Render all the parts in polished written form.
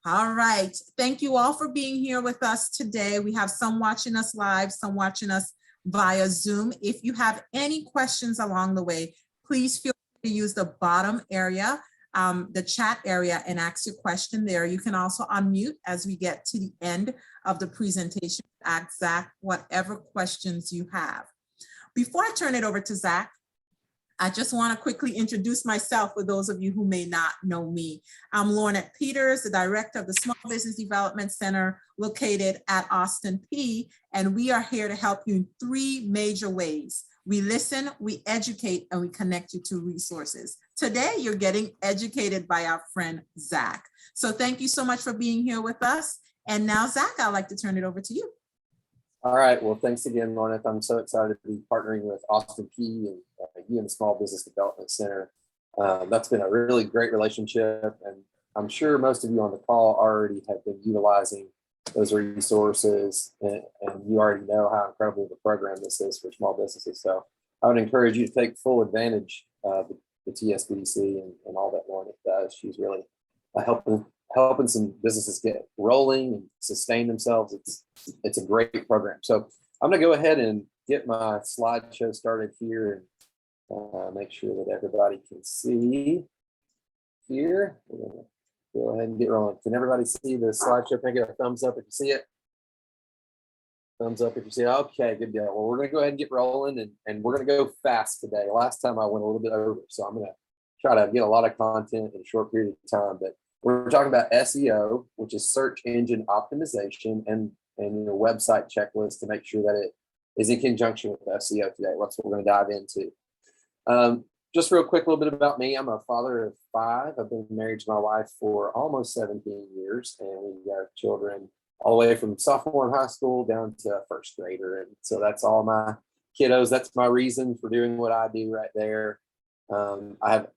All right. Thank you all for being here with us today. We have some watching us live, some watching us via Zoom. If you have any questions along the way, please feel free to use the bottom area, the chat area, and ask your question there. You can also unmute as we get to the end of the presentation, ask Zach whatever questions you have. Before I turn it over to Zach, I just want to quickly introduce myself for those of you who may not know me. I'm Lornette Peters, the director of the Small Business Development Center located at Austin P, and we are here to help you in 3 major ways. We listen, we educate, and we connect you to resources. Today, you're getting educated by our friend, Zach. So thank you so much for being here with us. And now, Zach, I'd like to turn it over to you. All right. Well, thanks again, Lorna. I'm so excited to be partnering with Austin P and you and the Small Business Development Center. That's been a really great relationship, and I'm sure most of you on the call already have been utilizing those resources, and you already know how incredible the program this is for small businesses. So I would encourage you to take full advantage of the TSBDC and all that Lorna does. She's really helping some businesses get rolling and sustain themselves. It's a great program. So I'm going to go ahead and get my slideshow started here and make sure that everybody can see here. We're going to go ahead and get rolling. Can everybody see the slideshow? Can I get a thumbs up if you see it? Thumbs up if you see it. Okay, good deal. Well, we're going to go ahead and get rolling, and we're going to go fast today. Last time I went a little bit over, so I'm going to try to get a lot of content in a short period of time. But we're talking about SEO, which is search engine optimization, and your website checklist to make sure that it is in conjunction with SEO today. That's what we're going to dive into. Just real quick, a little bit about me. I'm a father of 5. I've been married to my wife for almost 17 years, and we've got children all the way from sophomore in high school down to first grader. And so that's all my kiddos. That's my reason for doing what I do right there. I have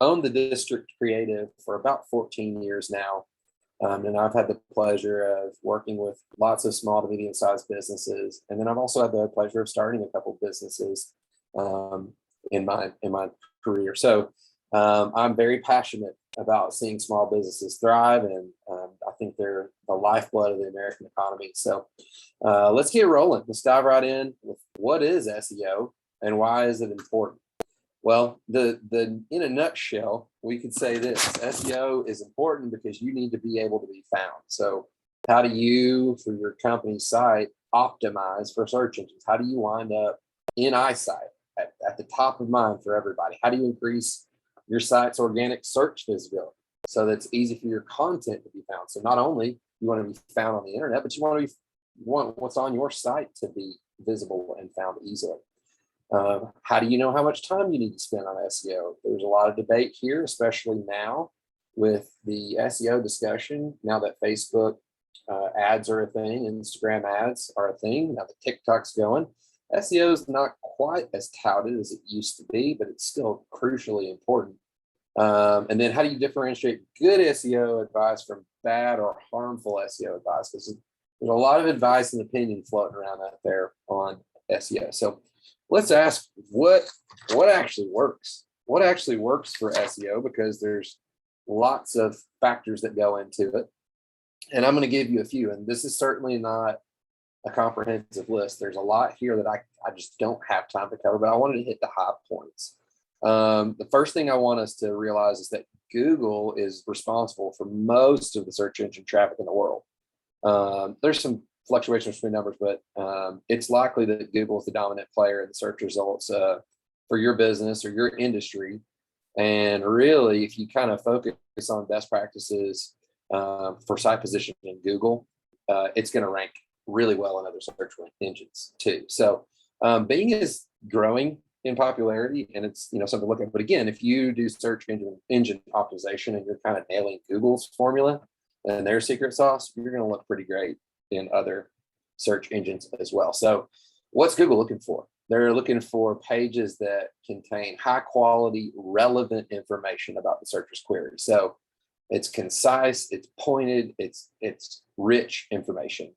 owned the district creative for about 14 years now. And I've had the pleasure of working with lots of small to medium sized businesses. And then I've also had the pleasure of starting a couple of businesses in my career. So I'm very passionate about seeing small businesses thrive. And I think they're the lifeblood of the American economy. So let's get rolling. Let's dive right in with what is SEO and why is it important? Well, in a nutshell, we could say this: SEO is important because you need to be able to be found. So how do you, for your company's site, optimize for search engines? How do you wind up in eyesight at the top of mind for everybody? How do you increase your site's organic search visibility so that it's easy for your content to be found? So not only you want to be found on the internet, but you want what's on your site to be visible and found easily. How do you know how much time you need to spend on SEO? There's a lot of debate here, especially now with the SEO discussion. Now that Facebook ads are a thing, Instagram ads are a thing, now that TikTok's going, SEO is not quite as touted as it used to be, but it's still crucially important. And then how do you differentiate good SEO advice from bad or harmful SEO advice? Because there's a lot of advice and opinion floating around out there on SEO. So let's ask what actually works. What actually works for SEO? Because there's lots of factors that go into it. And I'm going to give you a few. And this is certainly not a comprehensive list. There's a lot here that I just don't have time to cover, but I wanted to hit the high points. The first thing I want us to realize is that Google is responsible for most of the search engine traffic in the world. There's some fluctuations between numbers, but it's likely that Google is the dominant player in the search results for your business or your industry. And really, if you kind of focus on best practices for site positioning in Google, it's going to rank really well in other search engines too. So Bing is growing in popularity, and it's something to look at. But again, if you do search engine optimization and you're kind of nailing Google's formula and their secret sauce, you're going to look pretty great in other search engines as well. So what's Google looking for? They're looking for pages that contain high quality, relevant information about the searcher's query. So it's concise, it's pointed, it's rich information.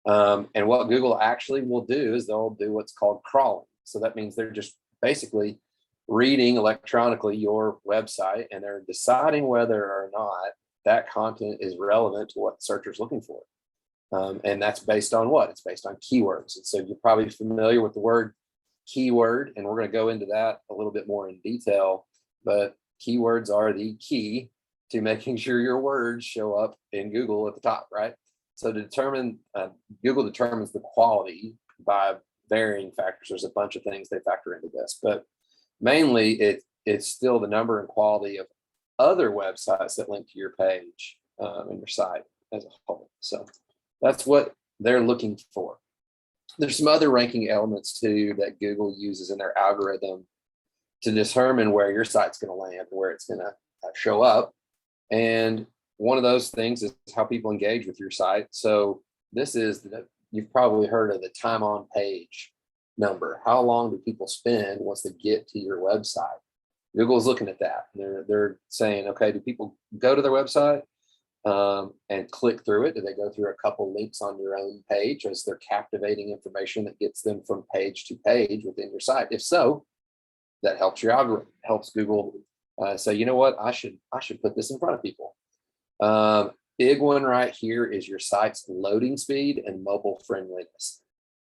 And what Google actually will do is they'll do what's called crawling. So that means they're just basically reading electronically your website, and they're deciding whether or not that content is relevant to what the searcher's looking for. And that's based on what? It's based on keywords. And so you're probably familiar with the word keyword, and we're going to go into that a little bit more in detail, but keywords are the key to making sure your words show up in Google at the top, right? So to determine, Google determines the quality by varying factors. There's a bunch of things they factor into this, but mainly it's still the number and quality of other websites that link to your page and your site as a whole. So that's what they're looking for. There's some other ranking elements too that Google uses in their algorithm to determine where your site's going to land, where it's going to show up. And one of those things is how people engage with your site. So this is you've probably heard of the time on page number. How long do people spend once they get to your website? Google's looking at that. They're saying, okay, do people go to their website and click through it? Do they go through a couple links on your own page? Is there captivating information that gets them from page to page within your site? If so, that helps your algorithm, helps Google say, you know what, I should put this in front of people. Big one right here is your site's loading speed and mobile friendliness.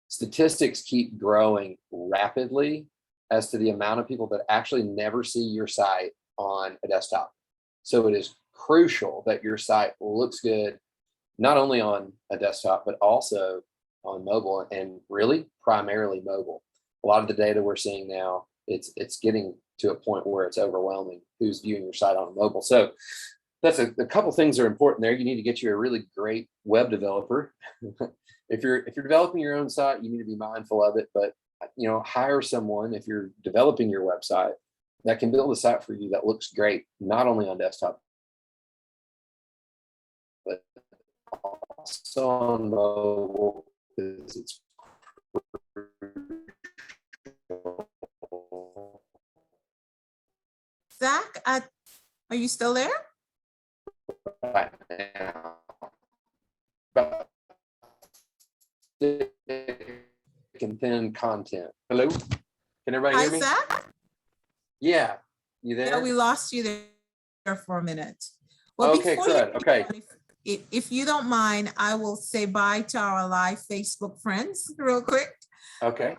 Statistics keep growing rapidly as to the amount of people that actually never see your site on a desktop. So it is crucial that your site looks good, not only on a desktop, but also on mobile, and really primarily mobile. A lot of the data we're seeing now, it's getting to a point where it's overwhelming who's viewing your site on mobile. So that's a couple things are important there. You need to get you a really great web developer. If you're developing your own site, you need to be mindful of it, but hire someone if you're developing your website that can build a site for you that looks great, not only on desktop, but also on mobile, because it's Zach, are you still there? right now. But and thin content. Hello? Can everybody Hi, hear me? Zach. Yeah. You there? Yeah, we lost you there for a minute. Well, Okay, good. Okay. If you don't mind, I will say bye to our live Facebook friends real quick. Okay.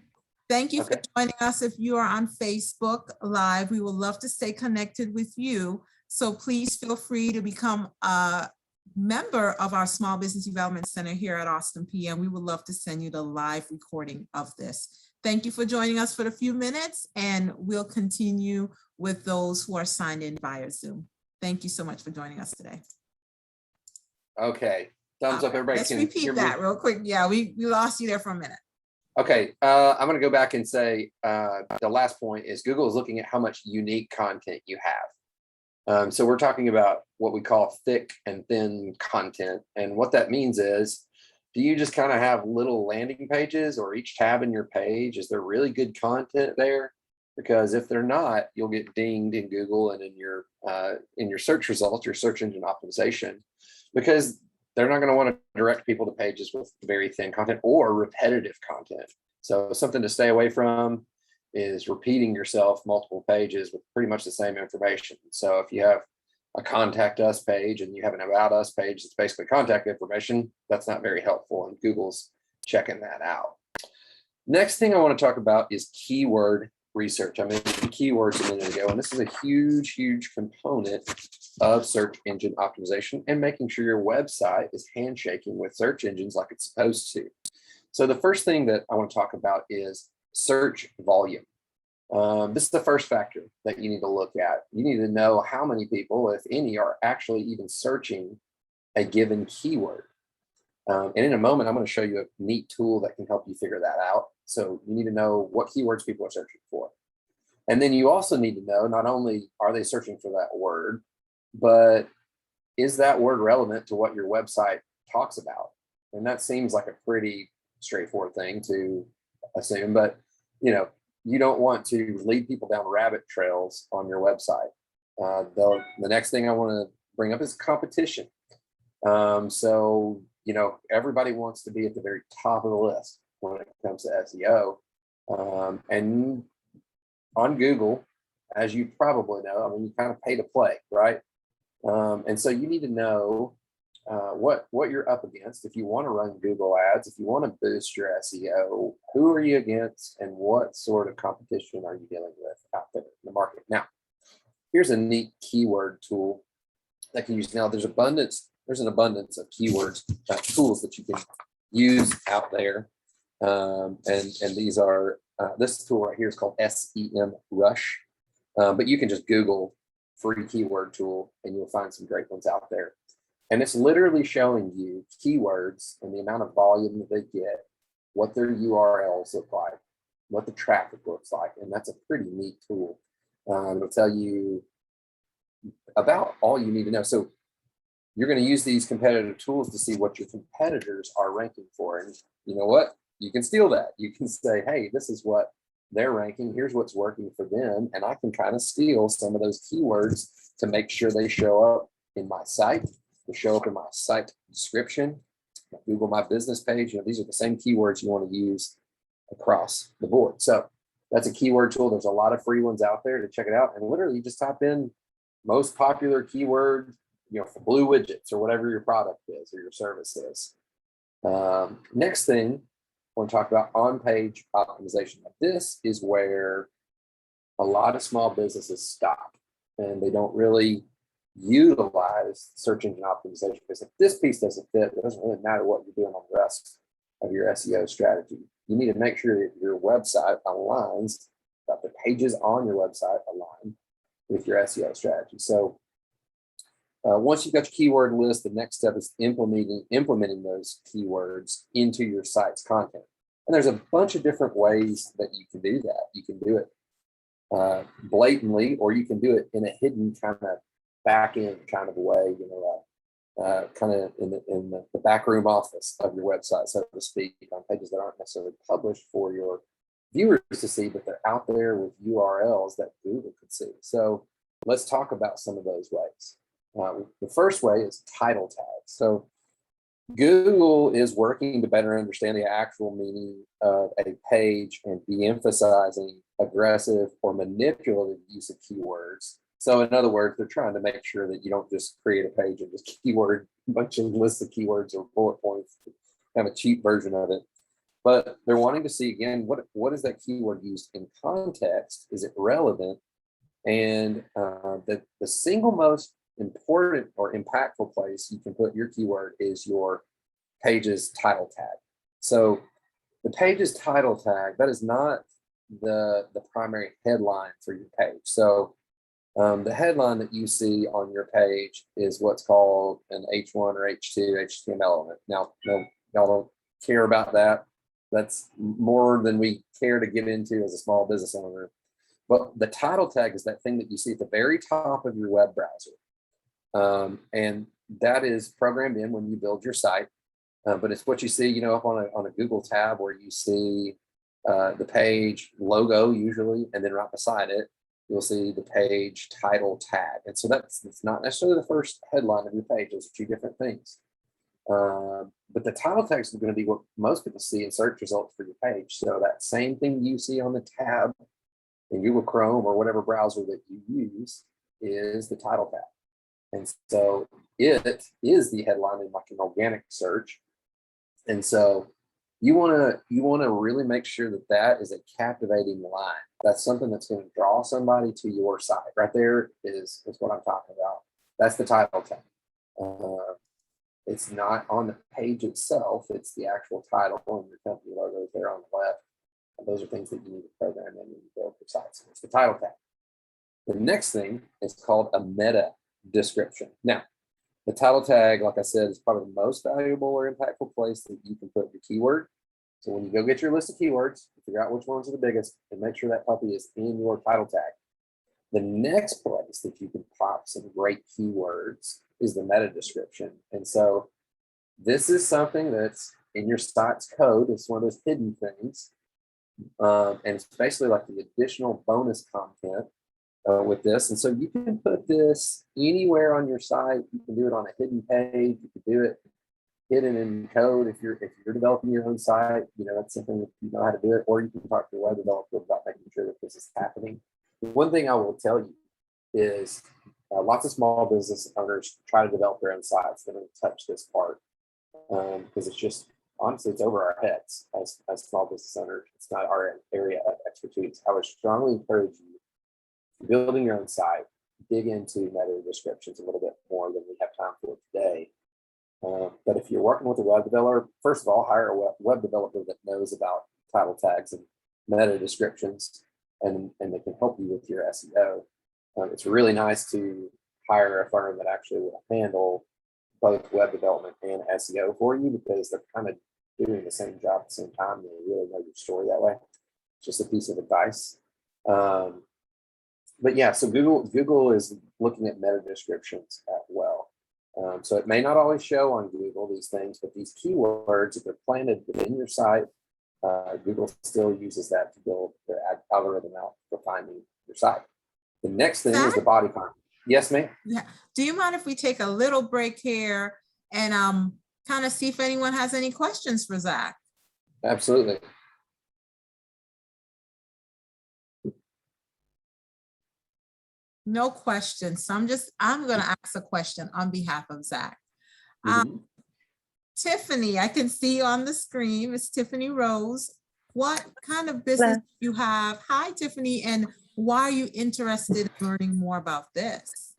Thank you for Okay. joining us. If you are on Facebook Live, we would love to stay connected with you. So please feel free to become a member of our Small Business Development Center here at Austin PM. We would love to send you the live recording of this. Thank you for joining us for a few minutes, and we'll continue with those who are signed in via Zoom. Thank you so much for joining us today. Okay. Thumbs up, everybody. Let's Can repeat hear me? that real quick. Yeah, we lost you there for a minute. Okay. I'm going to go back and say the last point is Google is looking at how much unique content you have. So we're talking about what we call thick and thin content. And what that means is, do you just kind of have little landing pages, or each tab in your page, is there really good content there? Because if they're not, you'll get dinged in Google and in your search results, your search engine optimization, because they're not going to want to direct people to pages with very thin content or repetitive content. So something to stay away from is repeating yourself multiple pages with pretty much the same information. So if you have a contact us page and you have an about us page that's basically contact information, that's not very helpful, and Google's checking that out. Next thing I want to talk about is keyword research. I mentioned keywords a minute ago, and this is a huge, huge component of search engine optimization and making sure your website is handshaking with search engines like it's supposed to. So the first thing that I want to talk about is search volume. This is the first factor that you need to look at. You need to know how many people, if any, are actually even searching a given keyword. And in a moment, I'm going to show you a neat tool that can help you figure that out. So you need to know what keywords people are searching for. And then you also need to know, not only are they searching for that word, but is that word relevant to what your website talks about? And that seems like a pretty straightforward thing to assume, but you don't want to lead people down rabbit trails on your website. The next thing I want to bring up is competition. So everybody wants to be at the very top of the list when it comes to SEO. And on Google, as you probably know, you kind of pay to play, right? And so you need to know what you're up against. If you want to run Google ads, if you want to boost your SEO, who are you against and what sort of competition are you dealing with out there in the market? Now, here's a neat keyword tool that can use. Now there's an abundance of keywords, tools that you can use out there. And these are, this tool right here is called SEM Rush. But you can just Google free keyword tool and you'll find some great ones out there. And it's literally showing you keywords and the amount of volume that they get, what their URLs look like, what the traffic looks like. And that's a pretty neat tool. It'll tell you about all you need to know. So you're going to use these competitive tools to see what your competitors are ranking for. And you know what? You can steal that. You can say, hey, this is what they're ranking. Here's what's working for them. And I can kind of steal some of those keywords to make sure they show up in my site, to show up in my site description, Google My Business page. You know, these are the same keywords you want to use across the board. So that's a keyword tool. There's a lot of free ones out there to check it out. And literally you just type in most popular keyword, you know, for blue widgets or whatever your product is or your service is. Next thing I want to talk about on-page optimization. This is where a lot of small businesses stop and they don't really utilize search engine optimization, because if this piece doesn't fit, it doesn't really matter what you're doing on the rest of your SEO strategy. You need to make sure that your website aligns, that the pages on your website align with your SEO strategy. So once you've got your keyword list, the next step is implementing those keywords into your site's content. And there's a bunch of different ways that you can do that. You can do it blatantly, or you can do it in a hidden kind of back end kind of a way, you know, kind of in the back room office of your website, so to speak, on pages that aren't necessarily published for your viewers to see, but they're out there with URLs that Google could see. So let's talk about some of those ways. The first way is title tags. So Google is working to better understand the actual meaning of a page and de-emphasizing aggressive or manipulative use of keywords. So in other words, they're trying to make sure that you don't just create a page and just keyword a bunch of lists of keywords or bullet points, kind of a cheap version of it. But they're wanting to see, again, what is that keyword used in context? Is it relevant? And the single most important or impactful place you can put your keyword is your page's title tag. So the page's title tag, that is not the primary headline for your page. So the headline that you see on your page is what's called an H1 or H2 HTML element. Now, no, y'all don't care about that. That's more than we care to get into as a small business owner. But the title tag is that thing that you see at the very top of your web browser. And that is programmed in when you build your site. But it's what you see, you know, up on a Google tab where you see the page logo usually, and then right beside it, you'll see the page title tag. And so it's not necessarily the first headline of your page. Those are two different things. But the title text is going to be what most people see in search results for your page. So that same thing you see on the tab in Google Chrome or whatever browser that you use is the title tag. And so it is the headline in like an organic search. And so you want to really make sure that that is a captivating line. That's something that's going to draw somebody to your site. Right there is what I'm talking about. That's the title tag. It's not on the page itself. It's the actual title and your company logo is there on the left. And those are things that you need to program in when you build your site. So it's the title tag. The next thing is called a meta description. Now, the title tag, like I said, is probably the most valuable or impactful place that you can put your keyword. So when you go get your list of keywords, figure out which ones are the biggest and make sure that puppy is in your title tag. The next place that you can pop some great keywords is the meta description. And so this is something that's in your site's code. It's one of those hidden things. And it's basically like the additional bonus content with this. And so you can put this anywhere on your site. You can do it on a hidden page. You can do it hidden in code. If you're developing your own site, you know, that's something that you know how to do it, or you can talk to your web developer about making sure that this is happening. One thing I will tell you is lots of small business owners try to develop their own sites. They don't touch this part because it's just, honestly, it's over our heads as small business owners. It's not our area of expertise. I would strongly encourage you, building your own site, dig into meta descriptions a little bit more than we have time for today. But if you're working with a web developer, first of all, hire a web developer that knows about title tags and meta descriptions, and they can help you with your SEO. It's really nice to hire a firm that actually will handle both web development and SEO for you, because they're kind of doing the same job at the same time. They really know your story that way. Just a piece of advice. But yeah, so Google is looking at meta descriptions as well. So it may not always show on Google these things, but these keywords, if they're planted within your site, Google still uses that to build their algorithm out for finding your site. The next thing is the body content. Yes, ma'am? Yeah. Do you mind if we take a little break here and kind of see if anyone has any questions for Zach? Absolutely. No questions. So I'm going to ask a question on behalf of Zach. Tiffany, I can see on the screen, it's Tiffany Rose. What kind of business do you have? Hi, Tiffany, and why are you interested in learning more about this?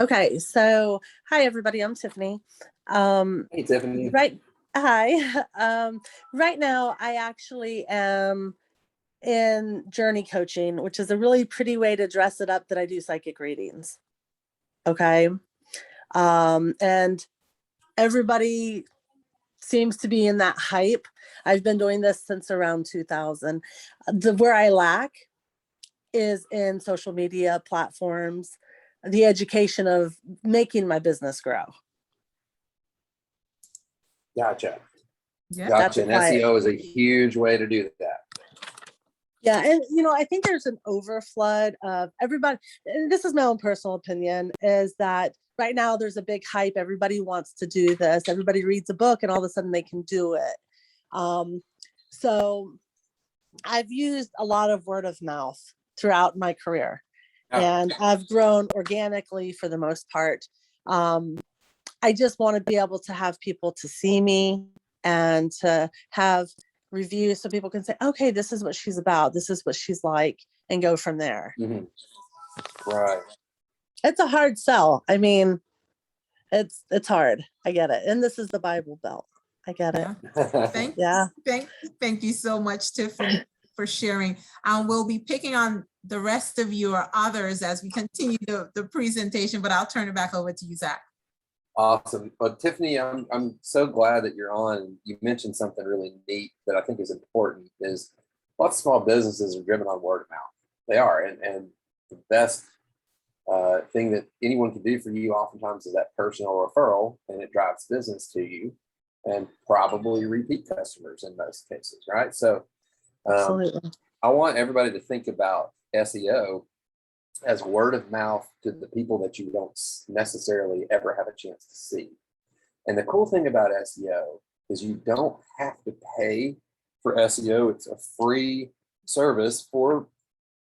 Okay, so hi everybody, I'm Tiffany. Hey, Tiffany. Hi. Right now, I actually am in journey coaching, which is a really pretty way to dress it up that I do psychic readings. Okay. And everybody seems to be in that hype. I've been doing this since around 2000. Where I lack is in social media platforms, the education of making my business grow. Gotcha. Yeah. Gotcha. And SEO is a huge way to do that. Yeah. And, I think there's an overflood of everybody. And this is my own personal opinion, is that right now there's a big hype. Everybody wants to do this. Everybody reads a book and all of a sudden they can do it. So I've used a lot of word of mouth throughout my career, and I've grown organically for the most part. I just want to be able to have people to see me and to have reviews so people can say, okay, this is what she's about. This is what she's like, and go from there. Mm-hmm. Right. It's a hard sell. I mean, it's hard. I get it. And this is the Bible Belt. I get it. Thank you so much, Tiffany, for sharing. We'll be picking on the rest of your others as we continue the presentation, but I'll turn it back over to you, Zach. Awesome. Well, Tiffany, I'm so glad that you're on. You mentioned something really neat that I think is important, is lots of small businesses are driven on word of mouth. They are. And the best thing that anyone can do for you oftentimes is that personal referral, and it drives business to you and probably repeat customers in most cases, right? So Absolutely. I want everybody to think about SEO as word of mouth to the people that you don't necessarily ever have a chance to see. And the cool thing about SEO is you don't have to pay for SEO. It's a free service for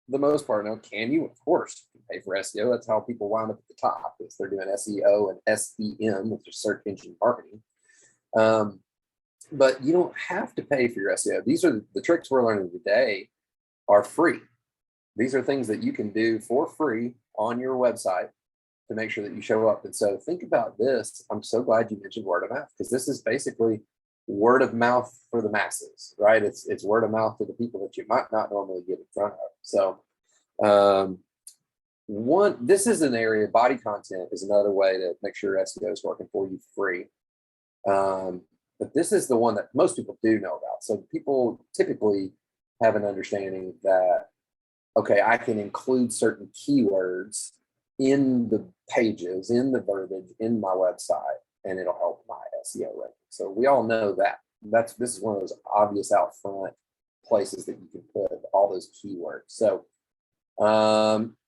the most part. Now, can you? Of course, you pay for SEO. That's how people wind up at the top, is they're doing SEO and SEM, which is search engine marketing. But you don't have to pay for your SEO. These are the tricks we're learning today are free. These are things that you can do for free on your website to make sure that you show up. And so think about this. I'm so glad you mentioned word of mouth, because this is basically word of mouth for the masses, right? It's word of mouth to the people that you might not normally get in front of. So this is an area, body content is another way to make sure SEO is working for you free. But this is the one that most people do know about. So people typically have an understanding that, okay, I can include certain keywords in the pages, in the verbiage, in my website, and it'll help my SEO ranking. So we all know that. This is one of those obvious out front places that you can put all those keywords. So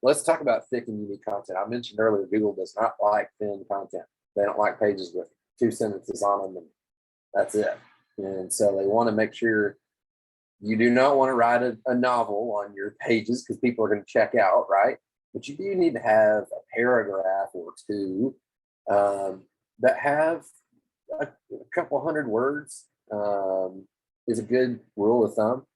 let's talk about thick and unique content. I mentioned earlier, Google does not like thin content. They don't like pages with 2 sentences on them, and that's it. And so they want to make sure you do not want to write a novel on your pages, because people are going to check out, right? but you do need to have a paragraph or two that have a couple hundred words is a good rule of thumb.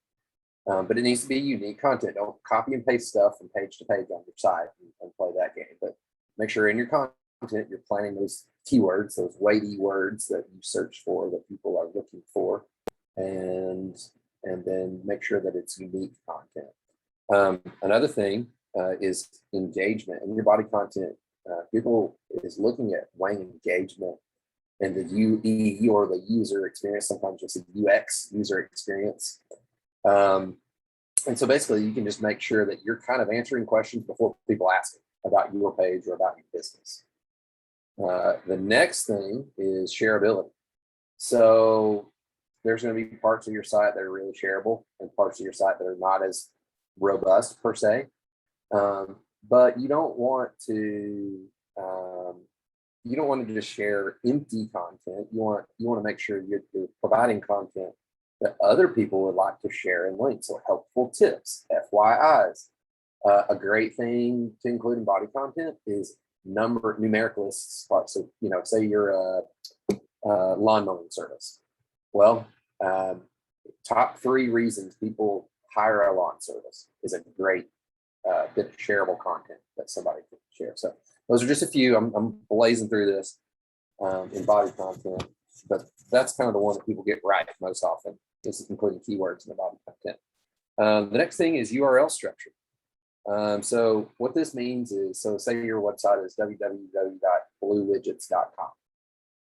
But it needs to be unique content. Don't copy and paste stuff from page to page on your site and play that game. But make sure in your content you're planning those keywords, those weighty words that you search for, that people are looking for, and then make sure that it's unique content. Another thing is engagement in your body content. Google is looking at weighing engagement and the UE, or the user experience. Sometimes you'll see UX, user experience. And so basically you can just make sure that you're kind of answering questions before people ask about your page or about your business. The next thing is shareability. So there's going to be parts of your site that are really shareable and parts of your site that are not as robust per se. But you don't want to just share empty content. You want to make sure you're providing content that other people would like to share and link. So helpful tips, FYIs. A great thing to include in body content is numeric lists. So, say you're a lawn mowing service. Well, top 3 reasons people hire a lawn service is a great bit of shareable content that somebody can share. So those are just a few. I'm blazing through this in body content, but that's kind of the one that people get right most often. This is including keywords in the body content. The next thing is URL structure. So what this means is, so say your website is www.bluewidgets.com.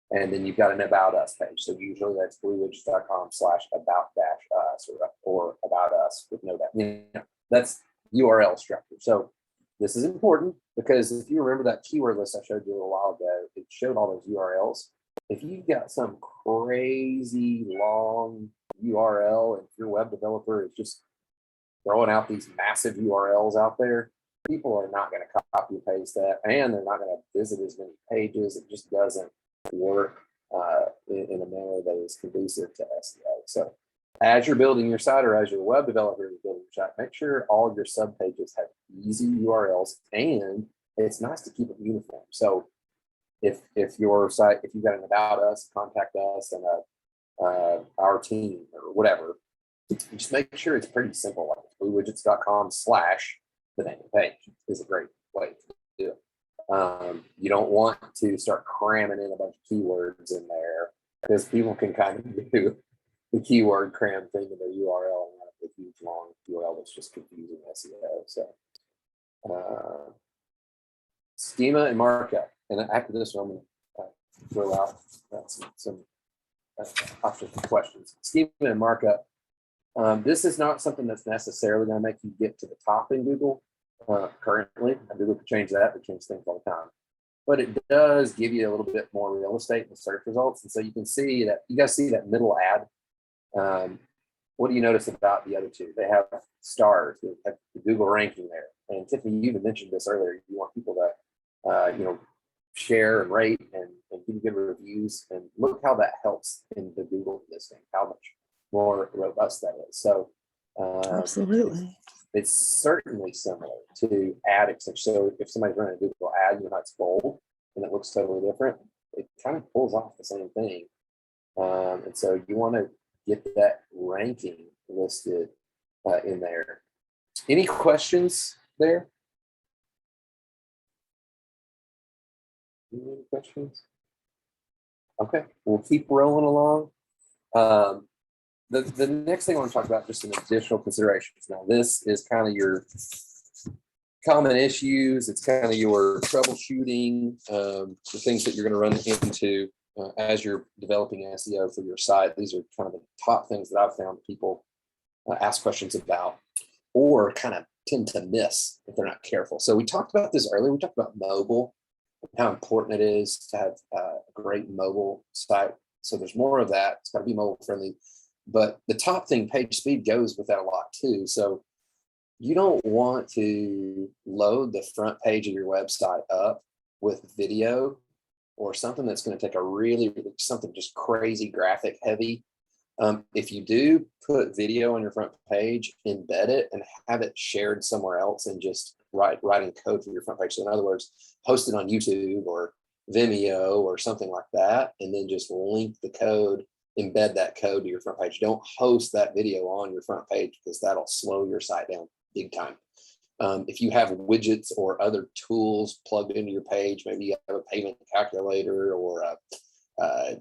And then you've got an About Us page. So usually that's bluewidgets.com/about-us or About Us with no that. That's URL structure. So this is important because if you remember that keyword list I showed you a little while ago, it showed all those URLs. If you've got some crazy long URL and your web developer is just throwing out these massive URLs out there, people are not going to copy and paste that, and they're not going to visit as many pages. It just doesn't work in a manner that is conducive to SEO. So as you're building your site, or as your web developer is building your site, make sure all of your sub pages have easy URLs, and it's nice to keep it uniform. So if your site, if you've got an About Us, Contact Us, and our team or whatever, just make sure it's pretty simple. Like bluewidgets.com/ the name of the page is a great way to do it. You don't want to start cramming in a bunch of keywords in there, because people can kind of do the keyword cram thing in their URL and have a huge long URL that's just confusing SEO. So schema and markup. And after this one, I'm going to throw out some options for questions. Schema and markup. This is not something that's necessarily going to make you get to the top in Google currently. Google could change that, they change things all the time. But it does give you a little bit more real estate in the search results. And so you can see that, you guys see that middle ad. What do you notice about the other two? They have stars, they have the Google ranking there. And Tiffany, you even mentioned this earlier. You want people to, share and rate and give you good reviews. And look how that helps in the Google listing, how much more robust that is. So Absolutely. it's certainly similar to ad extension. So if somebody's running a Google ad, it's bold and it looks totally different, it kind of pulls off the same thing. And so you want to get that ranking listed in there. Any questions there? Any questions? Okay, we'll keep rolling along. The next thing I want to talk about, just some additional considerations. Now, this is kind of your common issues. It's kind of your troubleshooting, the things that you're going to run into as you're developing SEO for your site. These are kind of the top things that I've found people ask questions about, or kind of tend to miss if they're not careful. So we talked about this earlier. We talked about mobile, how important it is to have a great mobile site. So there's more of that. It's got to be mobile friendly. But the top thing, page speed, goes with that a lot too. So you don't want to load the front page of your website up with video or something that's going to take something just crazy graphic heavy If you do put video on your front page, embed it and have it shared somewhere else, and just writing code for your front page. So in other words, post it on YouTube or Vimeo or something like that, and then just link the code, embed that code to your front page. Don't host that video on your front page, because that'll slow your site down big time. If you have widgets or other tools plugged into your page, maybe you have a payment calculator or a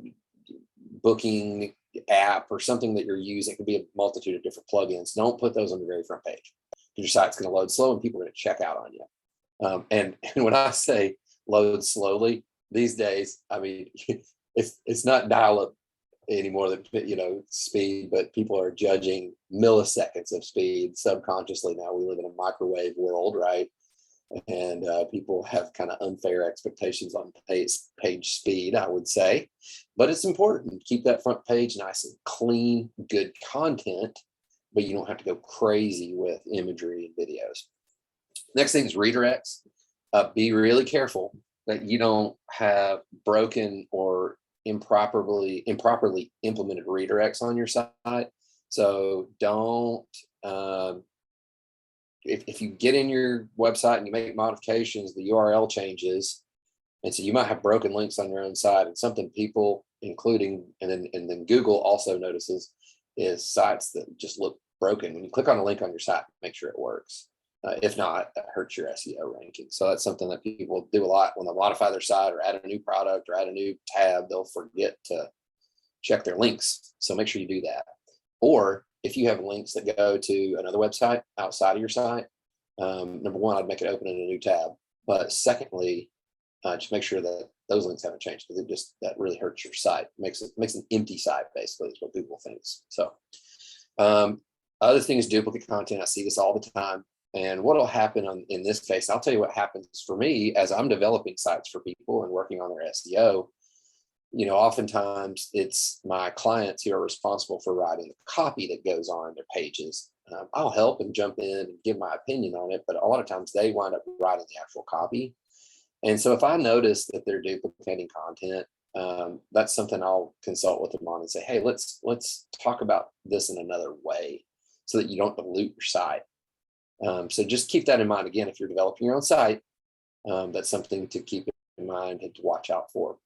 booking app or something that you're using, it could be a multitude of different plugins. Don't put those on the very front page, because your site's going to load slow and people are going to check out on you. And when I say load slowly these days, I mean, it's not dial up anymore, that speed, but people are judging milliseconds of speed subconsciously. Now we live in a microwave world, right? And people have kind of unfair expectations on page speed, I would say. But it's important to keep that front page nice and clean, good content, but you don't have to go crazy with imagery and videos. Next thing is redirects. Be really careful that you don't have broken or improperly implemented redirects on your site. So don't, if you get in your website and you make modifications, the URL changes, and so you might have broken links on your own site. And something people, including and then Google also notices, is sites that just look broken. When you click on a link on your site, make sure it works. If not, that hurts your SEO ranking. So that's something that people do a lot when they modify their site or add a new product or add a new tab. They'll forget to check their links. So make sure you do that. Or if you have links that go to another website outside of your site, number one, I'd make it open in a new tab. But secondly, just make sure that those links haven't changed, because that really hurts your site. Makes an empty site, basically, is what Google thinks. So other thing is duplicate content. I see this all the time. And what will happen in this case, I'll tell you what happens for me as I'm developing sites for people and working on their SEO. Oftentimes it's my clients who are responsible for writing the copy that goes on their pages. I'll help and jump in and give my opinion on it, but a lot of times they wind up writing the actual copy. And so if I notice that they're duplicating content, that's something I'll consult with them on and say, hey, let's talk about this in another way so that you don't dilute your site. So just keep that in mind. Again, if you're developing your own site, that's something to keep in mind and to watch out for.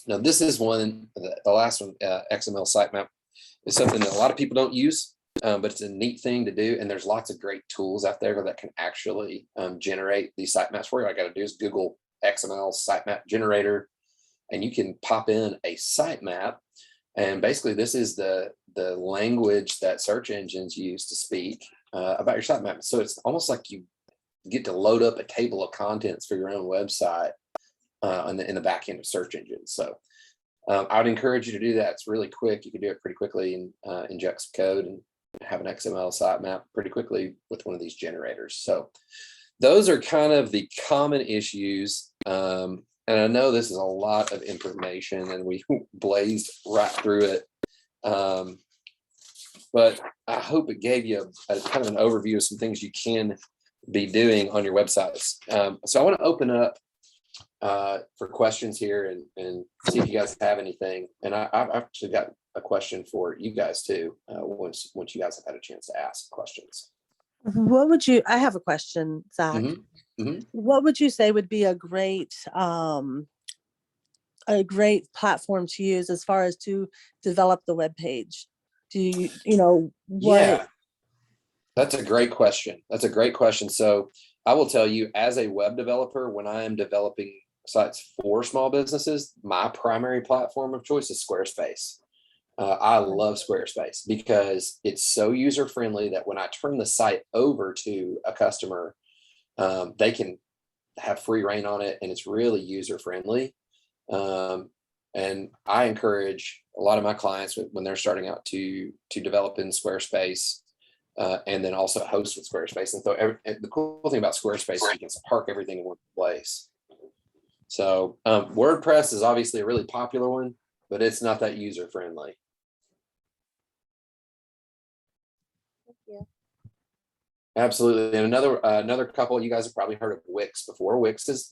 Now, this is one, the last one, XML sitemap, is something that a lot of people don't use, but it's a neat thing to do. And there's lots of great tools out there that can actually generate these sitemaps for you. All I got to do is Google XML sitemap generator, and you can pop in a sitemap. And basically, this is the language that search engines use to speak about your sitemap. So it's almost like you get to load up a table of contents for your own website in the back end of search engines. So I would encourage you to do that. It's really quick. You can do it pretty quickly and inject some code and have an XML sitemap pretty quickly with one of these generators. So those are kind of the common issues. And I know this is a lot of information and we blazed right through it. But I hope it gave you a kind of an overview of some things you can be doing on your websites. So I want to open up for questions here and see if you guys have anything. And I've actually got a question for you guys too, once you guys have had a chance to ask questions. I have a question, Zach. Mm-hmm. Mm-hmm. What would you say would be a great platform to use as far as to develop the web page? Yeah, that's a great question. So I will tell you, as a web developer, when I am developing sites for small businesses, my primary platform of choice is Squarespace. I love Squarespace because it's so user-friendly that when I turn the site over to a customer, they can have free reign on it, and it's really user-friendly. And I encourage a lot of my clients when they're starting out to develop in Squarespace, and then also host with Squarespace. And so the cool thing about Squarespace is you can park everything in one place. So WordPress is obviously a really popular one, but it's not that user-friendly. Thank you. Absolutely. And another couple, you guys have probably heard of Wix before. Wix is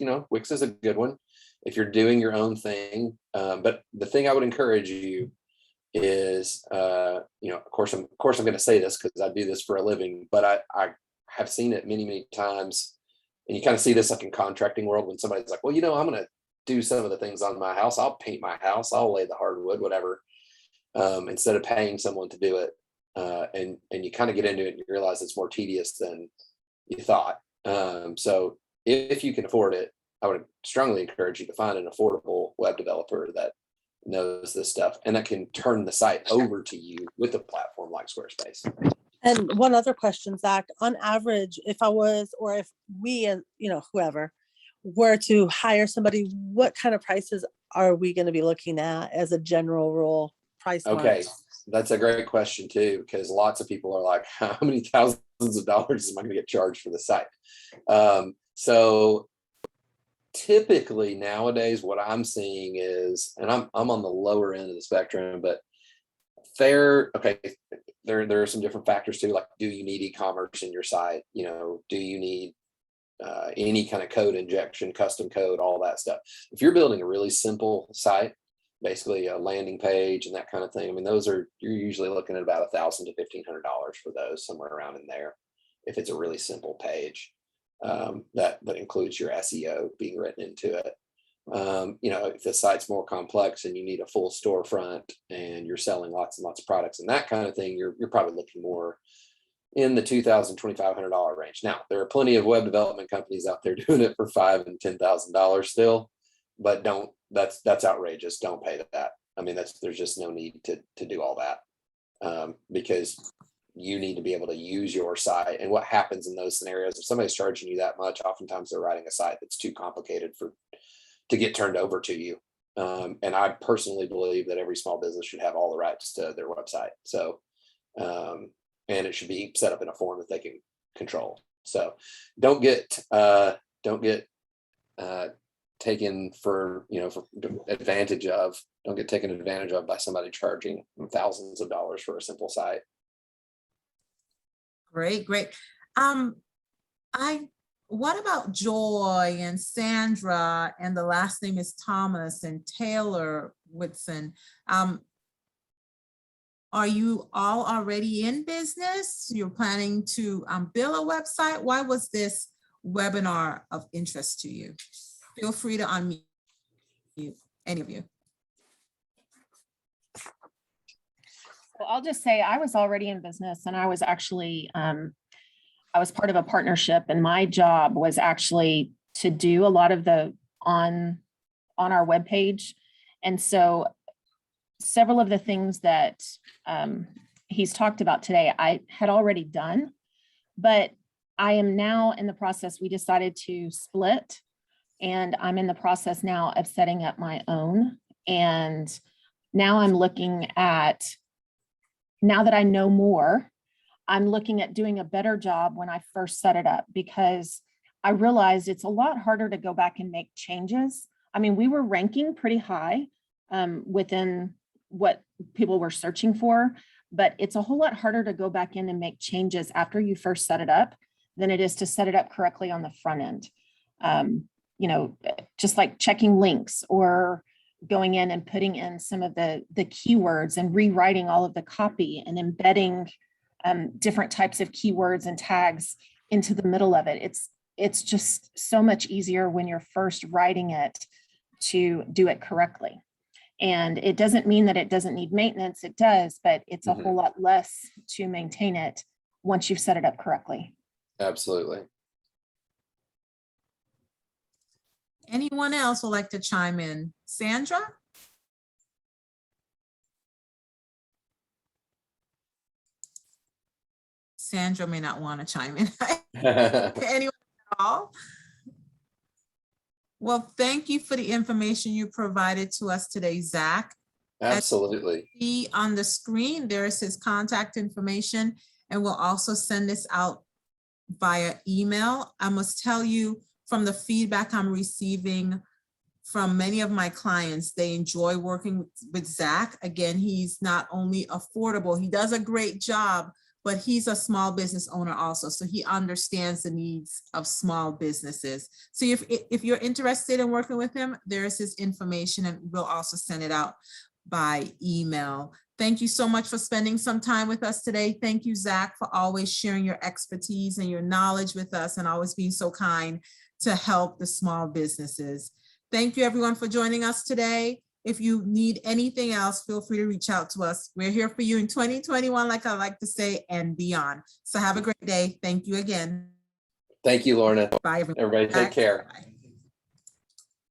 a good one if you're doing your own thing. But the thing I would encourage you is, of course I'm going to say this because I do this for a living, but I have seen it many, many times. And you kind of see this like in contracting world when somebody's like, well, I'm going to do some of the things on my house. I'll paint my house. I'll lay the hardwood, whatever, instead of paying someone to do it. And you kind of get into it and you realize it's more tedious than you thought. So if you can afford it, I would strongly encourage you to find an affordable web developer that knows this stuff and that can turn the site over to you with a platform like Squarespace. And one other question, Zach, on average, if we, and whoever were to hire somebody, what kind of prices are we going to be looking at as a general rule price? Okay. That's a great question too, because lots of people are like, how many thousands of dollars am I going to get charged for the site? So typically nowadays, what I'm seeing is, and I'm on the lower end of the spectrum, but there are some different factors too. Like, do you need e-commerce in your site? Do you need any kind of code injection, custom code, all that stuff? If you're building a really simple site, basically a landing page and that kind of thing, I mean, you're usually looking at about $1,000 to $1,500 for those, somewhere around in there. If it's a really simple page, that includes your SEO being written into it. If the site's more complex and you need a full storefront and you're selling lots and lots of products and that kind of thing, you're probably looking more in the $2,000, $2,500 range. Now, there are plenty of web development companies out there doing it for $5,000 and $10,000 still, but that's outrageous. Don't pay that. I mean, there's just no need to do all that, because you need to be able to use your site. And what happens in those scenarios, if somebody's charging you that much, oftentimes they're writing a site that's too complicated to get turned over to you. And I personally believe that every small business should have all the rights to their website. So, and it should be set up in a form that they can control. So don't get taken for advantage of. Don't get taken advantage of by somebody charging thousands of dollars for a simple site. Great. What about Joy and Sandra, and the last name is Thomas, and Taylor Whitson? Are you all already in business? You're planning to build a website? Why was this webinar of interest to you? Feel free to unmute, any of you. Well, I'll just say I was already in business, and I was actually, I was part of a partnership, and my job was actually to do a lot of the on our webpage. And so several of the things that he's talked about today, I had already done, but I am now in the process. We decided to split, and I'm in the process now of setting up my own. And now I'm looking at, now that I know more, I'm looking at doing a better job when I first set it up, because I realized it's a lot harder to go back and make changes. I mean, we were ranking pretty high within what people were searching for, but it's a whole lot harder to go back in and make changes after you first set it up than it is to set it up correctly on the front end. Just like checking links or going in and putting in some of the keywords and rewriting all of the copy and embedding different types of keywords and tags into the middle of it. It's just so much easier when you're first writing it to do it correctly. And it doesn't mean that it doesn't need maintenance. It does, but it's a whole lot less to maintain it once you've set it up correctly. Absolutely. Anyone else would like to chime in? Sandra? Sandra may not want to chime in. Anyone at all? Well, thank you for the information you provided to us today, Zach. Absolutely. See on the screen, there is his contact information, and we'll also send this out via email. I must tell you, from the feedback I'm receiving from many of my clients, they enjoy working with Zach. Again, he's not only affordable, he does a great job, but he's a small business owner also. So he understands the needs of small businesses. So if you're interested in working with him, there's his information, and we'll also send it out by email. Thank you so much for spending some time with us today. Thank you, Zach, for always sharing your expertise and your knowledge with us and always being so kind to help the small businesses. Thank you, everyone, for joining us today. If you need anything else, feel free to reach out to us. We're here for you in 2021, like I like to say, and beyond. So have a great day. Thank you again. Thank you, Lorna. Bye, everyone. Everybody take care. Bye.